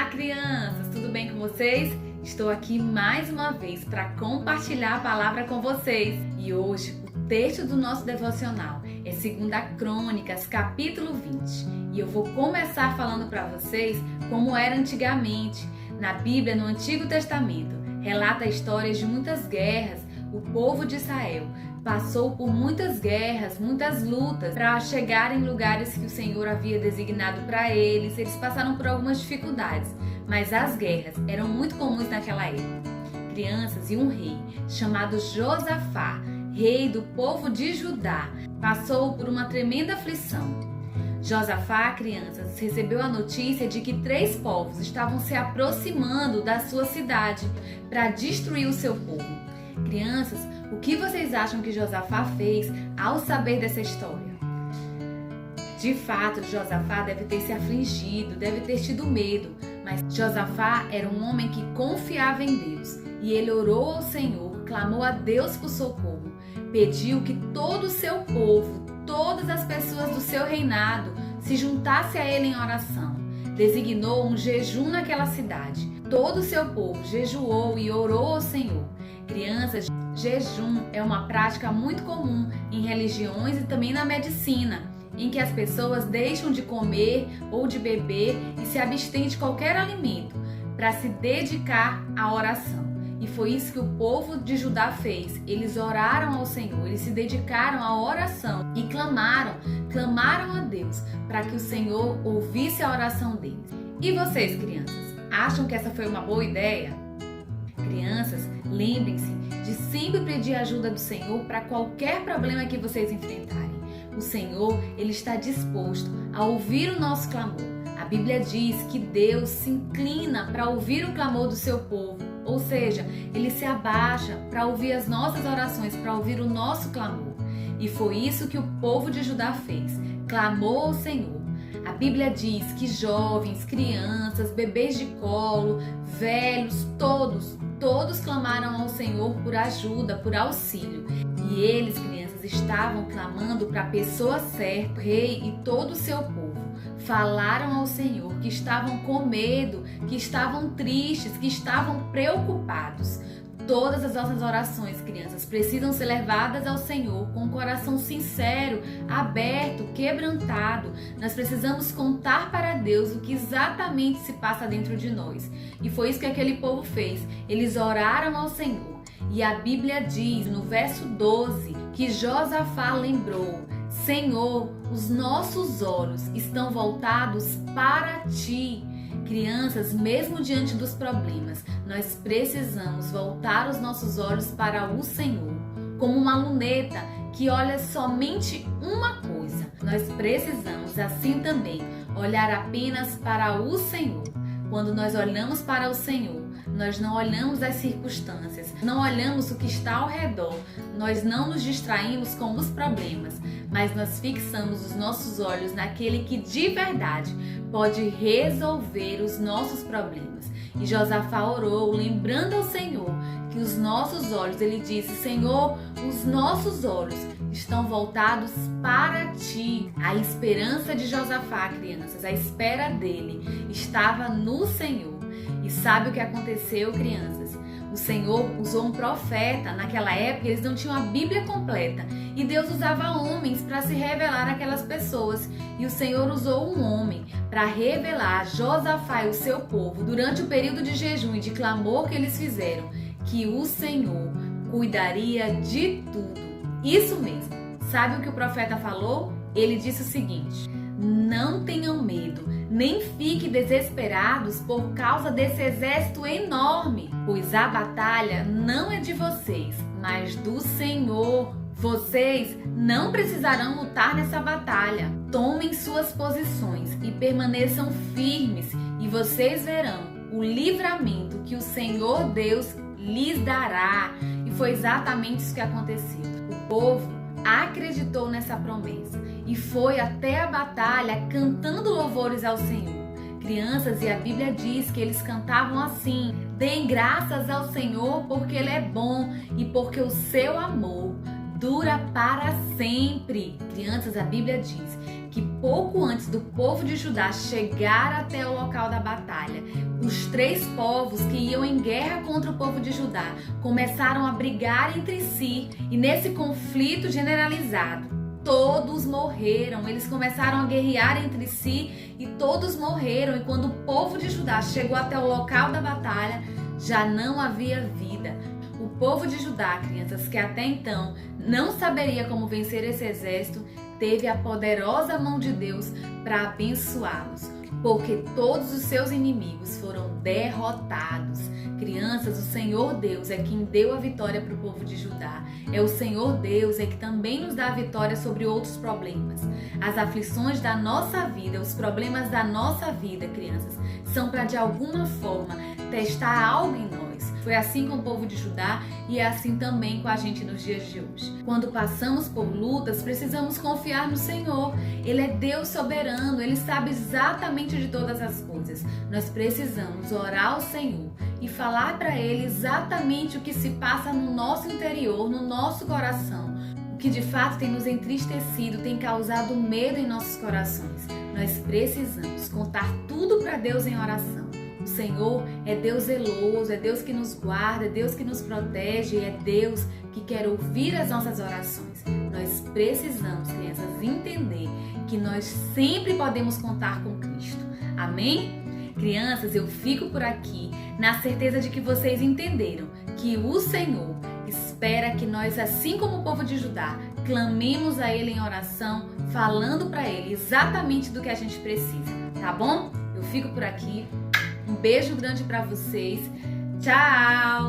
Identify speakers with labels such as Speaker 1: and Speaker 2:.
Speaker 1: crianças! Tudo bem com vocês? Estou aqui mais uma vez para compartilhar a palavra com vocês. E hoje o texto do nosso devocional é 2 Crônicas, capítulo 20. E eu vou começar falando para vocês como era antigamente. Na Bíblia, no Antigo Testamento, relata histórias de muitas guerras. O povo de Israel passou por muitas guerras, muitas lutas para chegar em lugares que o Senhor havia designado para eles. Eles passaram por algumas dificuldades, mas as guerras eram muito comuns naquela época. Crianças, e um rei chamado Josafá, rei do povo de Judá, passou por uma tremenda aflição. Josafá, crianças, recebeu a notícia de que 3 povos estavam se aproximando da sua cidade para destruir o seu povo. Crianças, o que vocês acham que Josafá fez ao saber dessa história? De fato, Josafá deve ter se afligido, deve ter tido medo, mas Josafá era um homem que confiava em Deus e ele orou ao Senhor, clamou a Deus por socorro, pediu que todo o seu povo, todas as pessoas do seu reinado se juntassem a ele em oração. Designou um jejum naquela cidade. Todo o seu povo jejuou e orou ao Senhor. Crianças, jejum é uma prática muito comum em religiões e também na medicina, em que as pessoas deixam de comer ou de beber e se abstêm de qualquer alimento para se dedicar à oração. E foi isso que o povo de Judá fez. Eles oraram ao Senhor, eles se dedicaram à oração e clamaram a Deus para que o Senhor ouvisse a oração deles. E vocês, crianças, acham que essa foi uma boa ideia? Crianças, lembrem-se de sempre pedir ajuda do Senhor para qualquer problema que vocês enfrentarem. O Senhor, Ele está disposto a ouvir o nosso clamor. A Bíblia diz que Deus se inclina para ouvir o clamor do seu povo, ou seja, Ele se abaixa para ouvir as nossas orações, para ouvir o nosso clamor. E foi isso que o povo de Judá fez, clamou ao Senhor. A Bíblia diz que jovens, crianças, bebês de colo, velhos, todos clamaram ao Senhor por ajuda, por auxílio. E eles, crianças, estavam clamando para a pessoa certa, o rei e todo o seu povo. Falaram ao Senhor que estavam com medo, que estavam tristes, que estavam preocupados. Todas as nossas orações, crianças, precisam ser levadas ao Senhor com um coração sincero, aberto, quebrantado. Nós precisamos contar para Deus o que exatamente se passa dentro de nós. E foi isso que aquele povo fez. Eles oraram ao Senhor. E a Bíblia diz, no verso 12, que Josafá lembrou: Senhor, os nossos olhos estão voltados para Ti. Crianças, mesmo diante dos problemas, nós precisamos voltar os nossos olhos para o Senhor, como uma luneta que olha somente uma coisa. Nós precisamos, assim também, olhar apenas para o Senhor. Quando nós olhamos para o Senhor, nós não olhamos as circunstâncias, não olhamos o que está ao redor, nós não nos distraímos com os problemas, mas nós fixamos os nossos olhos naquele que de verdade pode resolver os nossos problemas. E Josafá orou, lembrando ao Senhor que os nossos olhos, ele disse: Senhor, os nossos olhos estão voltados para Ti. A esperança de Josafá, crianças, a espera dele estava no Senhor. E sabe o que aconteceu, crianças? O Senhor usou um profeta. Naquela época eles não tinham a Bíblia completa e Deus usava homens para se revelar àquelas pessoas. E o Senhor usou um homem para revelar a Josafá e o seu povo, durante o período de jejum e de clamor que eles fizeram, que o Senhor cuidaria de tudo. Isso mesmo. Sabe o que o profeta falou? Ele disse o seguinte: não tenham medo, nem fiquem desesperados por causa desse exército enorme, pois a batalha não é de vocês, mas do Senhor. Vocês não precisarão lutar nessa batalha. Tomem suas posições e permaneçam firmes, e vocês verão o livramento que o Senhor Deus lhes dará. E foi exatamente isso que aconteceu. O povo acreditou nessa promessa e foi até a batalha cantando louvores ao Senhor. Crianças, e a Bíblia diz que eles cantavam assim: deem graças ao Senhor porque Ele é bom e porque o seu amor dura para sempre. Crianças, a Bíblia diz que pouco antes do povo de Judá chegar até o local da batalha, o os 3 povos que iam em guerra contra o povo de Judá começaram a brigar entre si, e nesse conflito generalizado, todos morreram. Eles começaram a guerrear entre si e todos morreram. E quando o povo de Judá chegou até o local da batalha, já não havia vida. O povo de Judá, crianças, que até então não saberia como vencer esse exército, teve a poderosa mão de Deus para abençoá-los, porque todos os seus inimigos foram derrotados. Crianças, o Senhor Deus é quem deu a vitória para o povo de Judá. É o Senhor Deus é que também nos dá a vitória sobre outros problemas. As aflições da nossa vida, os problemas da nossa vida, crianças, são para de alguma forma testar algo em nós. Foi assim com o povo de Judá e é assim também com a gente nos dias de hoje. Quando passamos por lutas, precisamos confiar no Senhor. Ele é Deus soberano, Ele sabe exatamente de todas as coisas. Nós precisamos orar ao Senhor e falar para Ele exatamente o que se passa no nosso interior, no nosso coração. O que de fato tem nos entristecido, tem causado medo em nossos corações. Nós precisamos contar tudo para Deus em oração. O Senhor é Deus zeloso, é Deus que nos guarda, é Deus que nos protege, é Deus que quer ouvir as nossas orações. Nós precisamos, crianças, entender que nós sempre podemos contar com Cristo. Amém? Crianças, eu fico por aqui na certeza de que vocês entenderam que o Senhor espera que nós, assim como o povo de Judá, clamemos a Ele em oração, falando para Ele exatamente do que a gente precisa, tá bom? Eu fico por aqui. Um beijo grande para vocês. Tchau!